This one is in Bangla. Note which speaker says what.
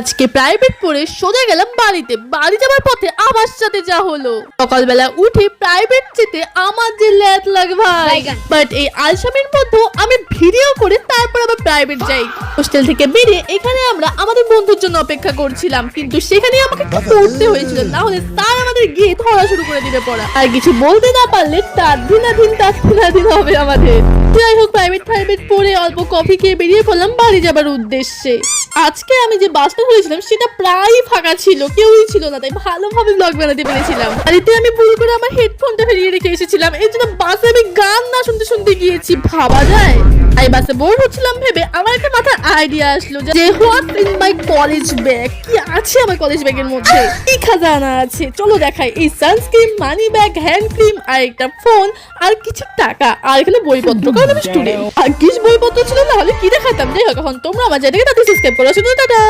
Speaker 1: আজকে প্রাইভেট পড়ে সোজা গেলাম বাড়িতে। বাড়ি যাবার পথে আমার সাথে যা হলো, সকালবেলা উঠে প্রাইভেট যেতে আমার যে ল্যাদ লাগে ভাই। বাট এই আলসামির মধ্যে আমি ভিডিও করে তারপর আবার প্রাইভেট যাই। হোস্টেল থেকে বেরিয়ে এখানে আমরা আমাদের বন্ধুর জন্য অপেক্ষা করছিলাম, কিন্তু সেখানে আমাকে পড়তে হয়েছিল, না হলে স্যার আমাদের গিয়ে ধরা শুরু করে দিবে পড়া। আর কিছু বলতে না পারলে তার দিন হবে আমাদের। যাই হোক, প্রাইভেট পড়ে অল্প কফি খেয়ে বেরিয়ে পড়লাম বাড়ি যাবার উদ্দেশ্যে। আজকে আমি যে বাসটা ধরেছিলাম সেটা প্রায় ফাঁকা ছিল, কেউই ছিল না, তাই ভালোভাবে ব্লগ বানাতে পেরেছিলাম। আর এতে আমি ভুল করে আমার হেডফোনটা ফেরিয়ে রেখে এসেছিলাম, এই জন্য বাসে আমি গান না শুনতে শুনতে গিয়েছি। ভাবা যায়? এই বাসে বোর হচ্ছিলাম ভেবে আমার একটা মাথায় আইডিয়া আসলো যে what in my college bag, কি আছে আমার কলেজ ব্যাগের মধ্যে, কি খাজানা আছে, চলো দেখাই। এই sunscreen, money bag, hand cream, আর একটা ফোন, আর কিছু টাকা, আর এখানে বইপত্র, কারণ আমি স্টুডেন্ট। আর কিছু বইপত্র ছিল, না হলে কি দেখাতাম। যাই হোক, এখন তোমরা আমার চ্যানেলকে সাবস্ক্রাইব করো। শুধু টাটা।